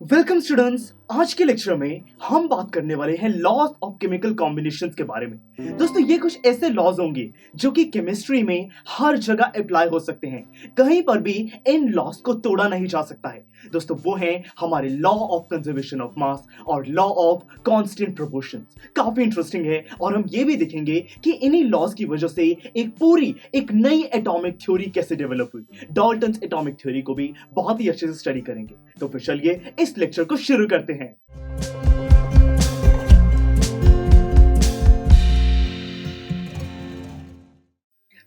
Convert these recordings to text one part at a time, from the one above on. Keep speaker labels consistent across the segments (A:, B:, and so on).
A: Welcome students. आज के lecture में हम बात करने वाले हैं लॉज ऑफ केमिकल कॉम्बिनेशंस के बारे में। दोस्तों ये कुछ ऐसे लॉज होंगे जो कि केमिस्ट्री में हर जगह अप्लाई हो सकते हैं, कहीं पर भी इन लॉज को तोड़ा नहीं जा सकता है। दोस्तों वो हैं हमारे law of conservation of mass और लॉ ऑफ कांस्टेंट प्रोपोर्शंस। काफी इंटरेस्टिंग है और हम ये भी देखेंगे कि इन्हीं लॉज की वजह से एक नई एटॉमिक थ्योरी कैसे डेवलप हुई। डाल्टन्स एटॉमिक थ्योरी को भी बहुत ही अच्छे से स्टडी करेंगे। तो फिर चलिए इस लेक्चर को शुरू करते हैं।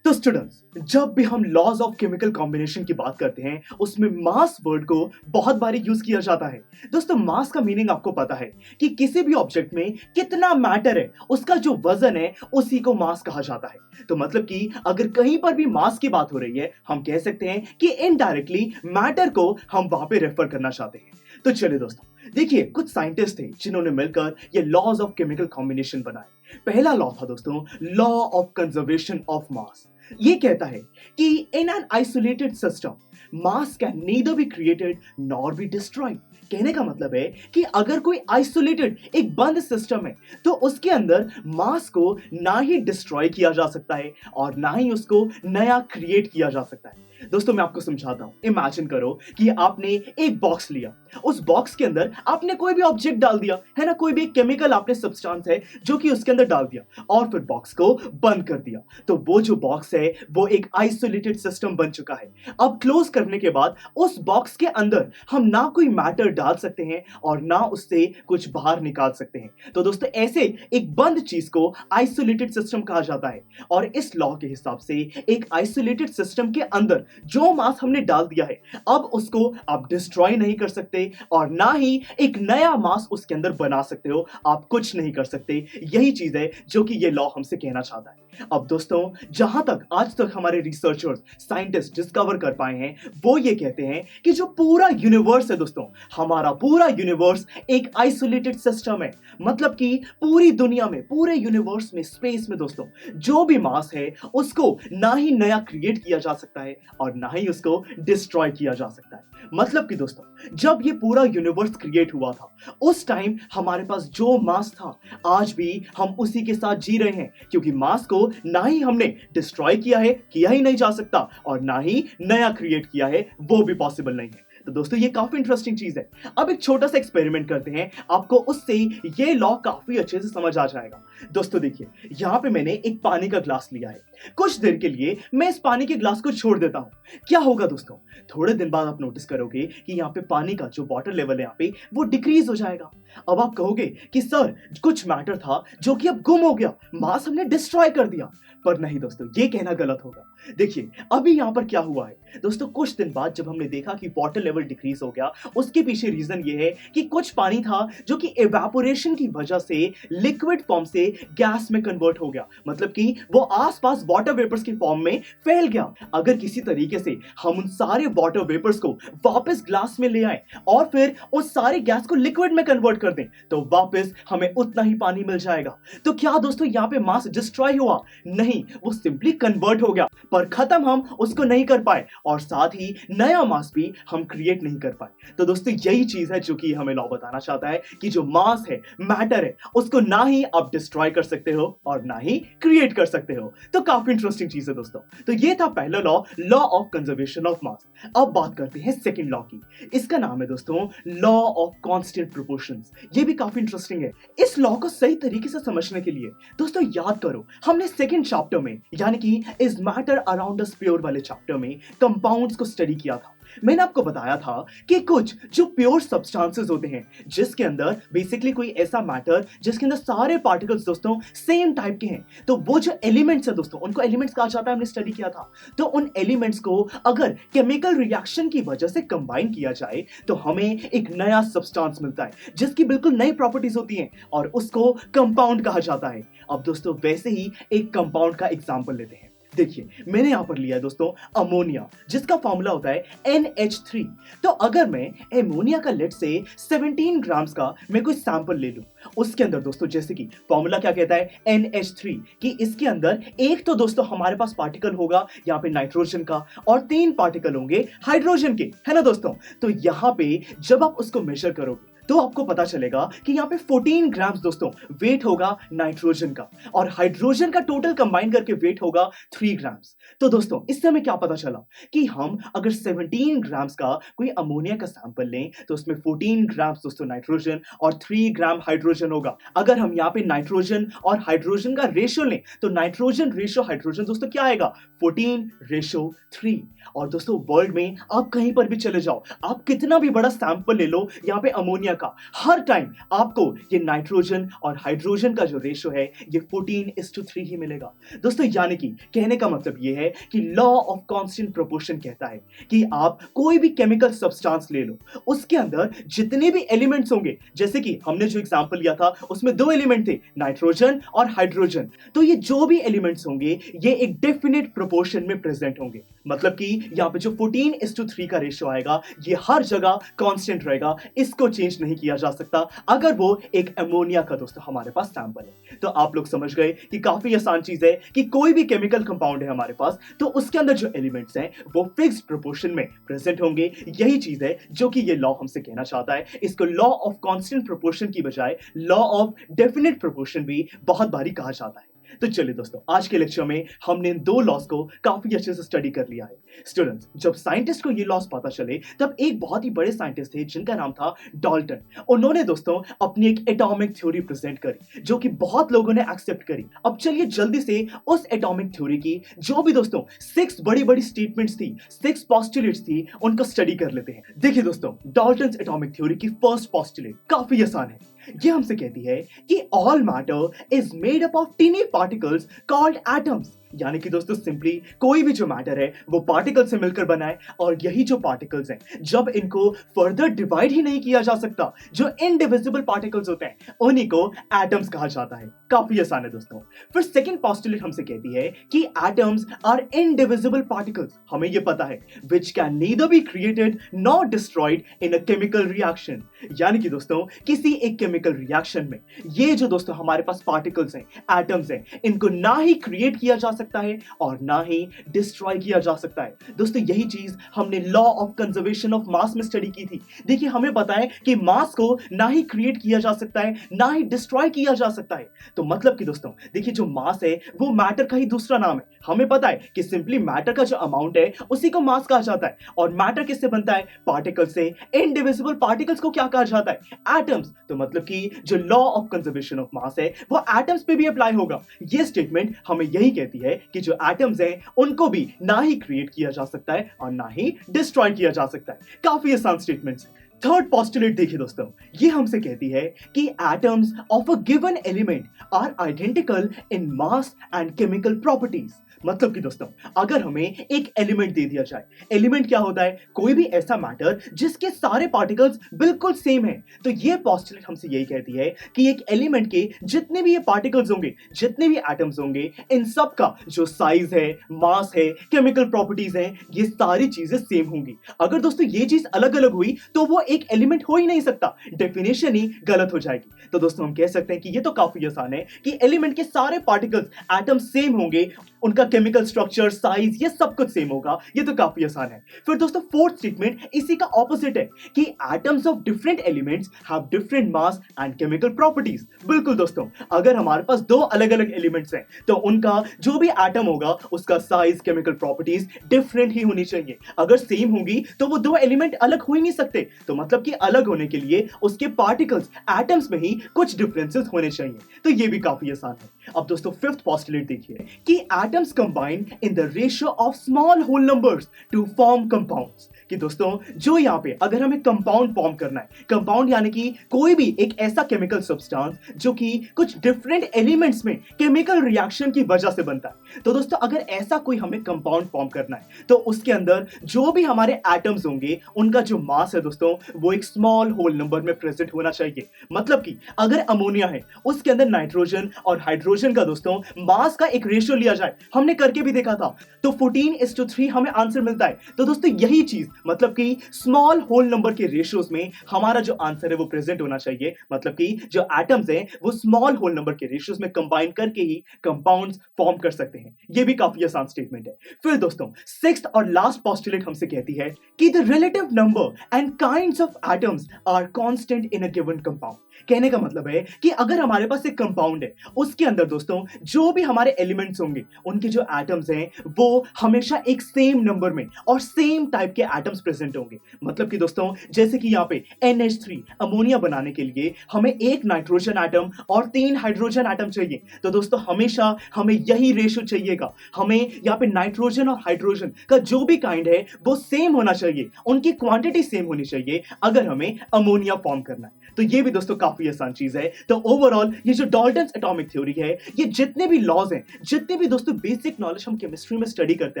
A: तो स्टूडेंट्स, जब भी हम लॉज ऑफ केमिकल कॉम्बिनेशन की बात करते हैं उसमें मास वर्ड को बहुत बारी यूज किया जाता है। दोस्तों मास का मीनिंग आपको पता है कि किसी भी ऑब्जेक्ट में कितना मैटर है, उसका जो वजन है उसी को मास कहा जाता है। तो मतलब कि अगर कहीं पर भी मास की बात हो रही है, हम कह सकते हैं कि इनडायरेक्टली मैटर को हम वहां पे रेफर करना चाहते हैं। तो चलिए दोस्तों, देखिए कुछ साइंटिस्ट थे जिन्होंने मिलकर ये लॉज ऑफ केमिकल कॉम्बिनेशन बनाए। पहला लॉ था दोस्तों law of conservation of mass. ये कहता है कि in an isolated system mass can neither be created nor be destroyed. कहने का मतलब है कि अगर कोई आइसोलेटेड एक बंद सिस्टम है तो उसके अंदर मास को ना ही डिस्ट्रॉय किया जा सकता है और ना ही उसको नया क्रिएट किया जा सकता है। दोस्तों मैं आपको समझाता हूं। इमेजिन करो कि आपने एक बॉक्स लिया, उस बॉक्स के अंदर आपने कोई भी ऑब्जेक्ट डाल दिया है ना, कोई भी केमिकल आपने सब्सटेंस है जो कि उसके अंदर डाल दिया और फिर बॉक्स को बंद कर दिया। तो वो जो बॉक्स है वो एक आइसोलेटेड सिस्टम बन चुका है। अब क्लोज करने के बाद उस बॉक्स के अंदर हम ना कोई मैटर डाल सकते हैं और ना उससे कुछ बाहर निकाल सकते हैं। तो दोस्तों ऐसे एक बंद चीज को आइसोलेटेड सिस्टम कहा जाता है। और इस लॉ के हिसाब से एक आइसोलेटेड सिस्टम के अंदर जो मास हमने डाल दिया है अब उसको आप डिस्ट्रॉय नहीं कर सकते और ना ही एक नया मास उसके अंदर बना सकते हो। आप कुछ नहीं कर सकते। यही चीज है जो कि ये लॉ हमसे कहना चाहता है। अब दोस्तों जहां तक आज तक हमारे रिसर्चर्स साइंटिस्ट डिस्कवर कर पाए हैं वो ये कहते हैं कि जो पूरा यूनिवर्स है दोस्तों, हमारा पूरा यूनिवर्स एक आइसोलेटेड सिस्टम है। मतलब कि पूरी दुनिया में, पूरे यूनिवर्स में, स्पेस में दोस्तों जो भी मास है उसको ना ही नया क्रिएट किया जा सकता है और ना ही उसको डिस्ट्रॉय किया जा सकता है। मतलब कि दोस्तों जब ये पूरा यूनिवर्स क्रिएट हुआ था उस टाइम हमारे पास जो मास था आज भी हम उसी के साथ जी रहे हैं, क्योंकि मास को ना ही हमने डिस्ट्रॉय किया है, किया ही नहीं जा सकता, और ना ही नया क्रिएट किया है, वो भी पॉसिबल नहीं है। तो दोस्तों ये काफी इंटरेस्टिंग चीज है। अब एक छोटा सा एक्सपेरिमेंट करते हैं, आपको उससे ये लॉ काफी अच्छे से समझ आ जाएगा। दोस्तों देखिए, यहां पे मैंने एक पानी का ग्लास लिया है। कुछ देर के लिए मैं इस पानी के ग्लास को छोड़ देता हूं। क्या होगा दोस्तों, थोड़े दिन बाद आप नोटिस करोगे कि यहाँ पे पानी का जो वाटर लेवल है यहाँ पे वो डिक्रीज हो जाएगा। अब आप कहोगे कि सर कुछ मैटर था जो कि अब गुम हो गया, मास हमने डिस्ट्रॉय कर दिया। पर नहीं दोस्तों, ये कहना गलत होगा। देखिए अभी यहां पर क्या हुआ है दोस्तों, कुछ दिन बाद जब हमने देखा कि वाटर लेवल डिक्रीज हो गया, उसके पीछे रीजन ये है कि कुछ पानी था जो कि इवेपोरेशन की वजह से लिक्विड फॉर्म से गैस में कन्वर्ट हो गया। मतलब कि वो आसपास वाटर वेपर्स के फॉर्म में फैल गया। अगर किसी तरीके से हम उन सारे वाटर वेपर्स को वापस ग्लास में ले आए और फिर उस सारे गैस को लिक्विड में कन्वर्ट कर दें तो वापस हमें उतना ही पानी मिल जाएगा। तो क्या दोस्तों यहां पे मास डिस्ट्रॉय हुआ? नहीं, वो सिंपली कन्वर्ट हो गया, पर खत्म हम उसको नहीं कर पाए और साथ ही नया मास भी हम क्रिएट नहीं कर पाए। तो दोस्तों यही चीज है जो कि हमें लॉ बताना चाहता है कि जो मास है, मैटर है, उसको ना ही आप डिस्ट्रॉय कर सकते हो और ना ही क्रिएट कर सकते हो। तो काफी इंटरेस्टिंग चीज है दोस्तों। तो ये था पहला law, law of conservation of mass. अब बात करते हैं सेकंड लॉ की। इसका नाम है दोस्तों लॉ ऑफ कांस्टेंट प्रोपोर्शंस। ये भी काफी इंटरेस्टिंग है। इस लॉ को सही तरीके से समझने के लिए दोस्तों याद करो, हमने सेकंड चैप्टर में यानी कि is matter around us pure वाले चैप्टर में कंपाउंड्स को स्टडी किया था। मैंने आपको बताया था कि कुछ जो प्योर सब्सटेंसेस होते हैं जिसके अंदर बेसिकली कोई ऐसा मैटर जिसके अंदर सारे पार्टिकल्स दोस्तों सेम टाइप के हैं, तो वो जो एलिमेंट्स है दोस्तों उनको एलिमेंट्स कहा जाता है। हमने स्टडी किया था। तो उन एलिमेंट्स को अगर केमिकल रिएक्शन की वजह से कंबाइन किया जाए तो हमें एक नया सब्सटेंस मिलता है जिसकी बिल्कुल नई प्रॉपर्टीज होती हैं और उसको कंपाउंड कहा जाता है। अब दोस्तों वैसे ही एक कंपाउंड का एग्जांपल लेते हैं। देखिए मैंने यहाँ पर लिया है दोस्तों अमोनिया, जिसका फॉर्मूला होता है NH3। तो अगर मैं एमोनिया का लेट से 17 ग्राम्स का मैं कोई सैंपल ले लूं, उसके अंदर दोस्तों जैसे कि फॉर्मूला क्या कहता है NH3 कि इसके अंदर एक तो दोस्तों हमारे पास पार्टिकल होगा यहाँ पे नाइट्रोजन का और 3 पार्टिकल होंगे हाइड्रोजन के, है ना दोस्तों। तो यहाँ पे जब आप उसको मेजर करोगे तो आपको पता चलेगा कि यहाँ पे 14 ग्राम्स दोस्तों वेट होगा नाइट्रोजन का और हाइड्रोजन का टोटल कंबाइन करके वेट होगा 3 ग्राम्स। तो दोस्तों इससे हमें क्या पता चला कि हम अगर 17 ग्राम्स का कोई अमोनिया का सैंपल लें तो उसमें 14 ग्राम्स दोस्तों नाइट्रोजन और 3 ग्राम हाइड्रोजन होगा। अगर हम यहाँ पे नाइट्रोजन और हाइड्रोजन का रेशियो लें तो नाइट्रोजन रेशियो हाइड्रोजन दोस्तों क्या आएगा 14:3। और दोस्तों वर्ल्ड में आप कहीं पर भी चले जाओ, आप कितना भी बड़ा सैंपल ले लो यहाँ पे अमोनिया का, हर टाइम आपको ये नाइट्रोजन और हाइड्रोजन का जो रेशियो है ये 14:3 ही मिलेगा दोस्तों। यानी कि कहने का मतलब ये है कि लॉ ऑफ कांस्टेंट प्रोपोर्शन कहता है कि आप कोई भी केमिकल सब्सटेंस ले लो, उसके अंदर जितने भी एलिमेंट्स होंगे, जैसे कि हमने जो एग्जांपल लिया था उसमें 2 एलिमेंट थे नाइट्रोजन और हाइड्रोजन, तो ये जो भी एलिमेंट्स होंगे ये एक डेफिनेट प्रोपोर्शन में प्रेजेंट होंगे। मतलब कि यहाँ पे जो 14:3 का रेशियो आएगा ये हर जगह कांस्टेंट रहेगा, इसको चेंज नहीं किया जा सकता अगर वो एक अमोनिया का दोस्तों हमारे पास सैंपल है। तो आप लोग समझ गए कि काफी आसान चीज है कि कोई भी केमिकल कंपाउंड है हमारे पास तो उसके अंदर जो एलिमेंट्स हैं वो फिक्स्ड प्रोपोर्शन में प्रेजेंट होंगे। यही चीज है जो कि ये लॉ हमसे कहना चाहता है। इसको लॉ ऑफ कांस्टेंट प्रोपोर्शन की बजाय लॉ ऑफ डेफिनेट प्रोपोर्शन भी बहुत बारी कहा जाता है। तो चलिए दोस्तों आज के लेक्चर में हमने इन 2 लॉस को काफी अच्छे से स्टडी कर लिया है। स्टूडेंट्स जब साइंटिस्ट को ये लॉस पता चले तब एक बहुत ही बड़े साइंटिस्ट थे जिनका नाम था डाल्टन। उन्होंने दोस्तों अपनी एक एटॉमिक थ्योरी प्रेजेंट करी जो कि बहुत लोगों ने एक्सेप्ट करी। अब चलिए जल्दी से उस एटॉमिक थ्योरी की जो भी दोस्तों 6 बड़ी बड़ी स्टेटमेंट्स थी, 6 पोस्टुलेट्स थी, उनको स्टडी कर लेते हैं। देखिए दोस्तों डाल्टन एटॉमिक थ्योरी की फर्स्ट पोस्टुलेट काफी आसान है। ये हमसे कहती है कि all matter is made up of टिनी particles called atoms. यानी कि दोस्तों सिंपली कोई भी जो मैटर है वो पार्टिकल से मिलकर बना है और यही जो पार्टिकल्स हैं जब इनको फर्दर डिवाइड ही नहीं किया जा सकता, जो इनडिविजिबल पार्टिकल्स होते हैं उन्हीं को एटम्स कहा जाता है। काफी आसान है दोस्तों। फिर सेकंड पोस्टुलेट हमसे कहती है कि एटम्स आर इनडिविजिबल पार्टिकल्स। हमें ये पता है which can neither be created nor destroyed in a chemical reaction. यानी कि दोस्तों किसी एक केमिकल रिएक्शन में ये जो दोस्तों हमारे पास पार्टिकल्स हैं, एटम्स हैं, इनको ना ही क्रिएट किया जा सकता है और ना ही डिस्ट्रॉय किया जा सकता है। दोस्तों यही चीज हमने law of conservation of mass में स्टडी की थी। देखिए हमें पता है कि मास को ना ही क्रिएट किया जा सकता है ना ही डिस्ट्रॉय किया जा सकता है। तो मतलब कि दोस्तों देखिए जो मास है वो मैटर का ही दूसरा नाम है। हमें पता है कि सिंपली मैटर का जो अमाउंट है उसी को मास कहा जाता है। और मैटर किससे बनता है? पार्टिकल से। इनडिविजिबल पार्टिकल्स को क्या कहा जाता है? एटम्स। तो मतलब कि जो law of conservation of mass है वो एटम्स पे भी अप्लाई होगा। ये स्टेटमेंट हमें यही कहती है कि जो एटम्स हैं उनको भी ना ही क्रिएट किया जा सकता है और ना ही डिस्ट्रॉय किया जा सकता है। काफी आसान स्टेटमेंट्स हैं। थर्ड पोस्टुलेट देखिए दोस्तों, ये हमसे कहती है कि atoms of a given element are identical in mass and chemical properties. मतलब कि दोस्तों अगर हमें एक एलिमेंट दे दिया जाए, एलिमेंट क्या होता है? कोई भी ऐसा मैटर जिसके सारे पार्टिकल्स बिल्कुल सेम है। तो ये पोस्टुलेट हमसे यही कहती है कि एक एलिमेंट के जितने भी ये पार्टिकल्स होंगे, जितने भी एटम्स होंगे, इन सब का जो साइज है, मास है, केमिकल प्रॉपर्टीज है, ये सारी चीजें सेम होंगी। अगर दोस्तों ये चीज अलग अलग हुई तो वो एक एलिमेंट हो ही नहीं सकता, डेफिनेशन ही गलत हो जाएगी। तो दोस्तों हम कह सकते हैं कि ये तो काफी आसान है कि एलिमेंट के सारे पार्टिकल्स, एटम्स सेम होंगे, उनका केमिकल स्ट्रक्चर, साइज, ये सब कुछ सेम होगा। ये तो काफी आसान है। फिर दोस्तों फोर्थ स्टेटमेंट इसी का ऑपोजिट है कि atoms of different elements have different mass and chemical properties. बिल्कुल दोस्तों, अगर हमारे पास 2 अलग अलग एलिमेंट्स हैं तो उनका जो भी एटम होगा उसका साइज, केमिकल प्रॉपर्टीज डिफरेंट ही होनी चाहिए। अगर सेम होंगी तो वो 2 एलिमेंट अलग हो ही नहीं सकते। तो मतलब कि अलग होने के लिए उसके पार्टिकल्स, एटम्स में ही कुछ डिफरेंसेस होने चाहिए। तो ये भी काफी आसान है। अब दोस्तों फिफ्थ पोस्टुलेट देखिए कि atoms combine in the ratio of small whole numbers to form compounds. कि दोस्तों जो यहाँ पे अगर हमें कंपाउंड फॉर्म करना है, कंपाउंड यानी कि कोई भी एक ऐसा केमिकल सब्सटेंस जो कि कुछ डिफरेंट एलिमेंट्स में केमिकल रिएक्शन की वजह से बनता है। तो दोस्तों अगर ऐसा कोई हमें कंपाउंड फॉर्म करना है तो उसके अंदर जो भी हमारे एटम्स होंगे उनका जो मास है दोस्तों वो एक स्मॉल होल नंबर में प्रेजेंट होना चाहिए। मतलब कि अगर अमोनिया है उसके अंदर नाइट्रोजन और हाइड्रोजन नाइट्रोजन का दोस्तों मास का एक रेशियो लिया जाए, हमने करके भी देखा था, तो 14:3 हमें आंसर मिलता है। तो दोस्तों यही चीज मतलब कि स्मॉल होल नंबर के रेशियोज में हमारा जो आंसर है वो प्रेजेंट होना चाहिए, मतलब कि जो एटम्स हैं वो स्मॉल होल नंबर के रेशियोज में कंबाइन करके ही कंपाउंड्स फॉर्म कर सकते हैं। ये भी काफी आसान स्टेटमेंट है। फिर दोस्तों सिक्स्थ और लास्ट पोस्टुलेट हमसे कहती है कि the relative number and kinds of atoms are constant in a given compound. कहने का मतलब है कि अगर हमारे पास एक कंपाउंड है, उसके अंदर दोस्तों जो भी हमारे एलिमेंट्स होंगे, उनके जो एटम्स हैं वो हमेशा एक सेम नंबर में और सेम टाइप के एटम्स प्रेजेंट होंगे। मतलब कि दोस्तों जैसे कि यहाँ पे NH3 अमोनिया बनाने के लिए हमें एक नाइट्रोजन एटम और 3 हाइड्रोजन एटम चाहिए, तो दोस्तों हमेशा हमें यही रेशियो चाहिएगा। हमें यहाँ पे नाइट्रोजन और हाइड्रोजन का जो भी काइंड है वो सेम होना चाहिए, उनकी क्वांटिटी सेम होनी चाहिए अगर हमें अमोनिया फॉर्म करना है। तो ये भी दोस्तों काफी आसान चीज है। तो ओवरऑल ये जो डाल्टन्स एटॉमिक थ्योरी है, ये जितने भी लॉज हैं, जितने भी दोस्तों बेसिक नॉलेज हम केमिस्ट्री में स्टडी करते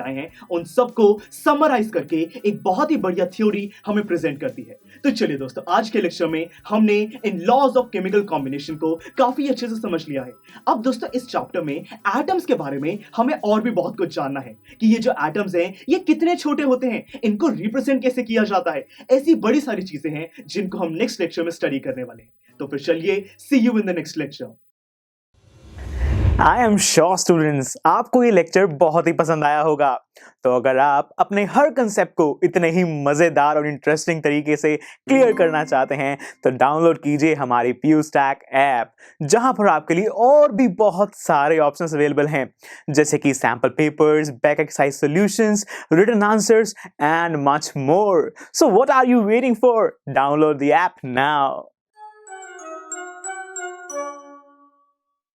A: आए हैं, उन सबको समराइज करके एक बहुत ही बढ़िया थ्योरी हमें प्रेजेंट करती है। तो चलिए दोस्तों आज के लेक्चर में हमने इन लॉज ऑफ केमिकल कॉम्बिनेशन को काफी अच्छे से समझ लिया है। अब दोस्तों इस चैप्टर में एटम्स के बारे में हमें और भी बहुत कुछ जानना है कि ये जो एटम्स हैं ये कितने छोटे होते हैं, इनको रिप्रेजेंट कैसे किया जाता है। ऐसी बड़ी सारी चीजें हैं जिनको हम नेक्स्ट लेक्चर में स्टडी करने वाले हैं। तो फिर चलिए see you in the next lecture.
B: I am sure students आपको ये लेक्चर बहुत ही पसंद आया होगा। तो अगर आप अपने हर कंसेप्ट को इतने ही मजेदार और इंटरेस्टिंग तरीके से क्लियर करना चाहते हैं तो डाउनलोड कीजिए हमारी PuStack ऐप, जहां पर आपके लिए और भी बहुत सारे ऑप्शंस अवेलेबल हैं, जैसे कि sample papers, back exercise solutions, written answers and much more. So what are you waiting for? Download the app now.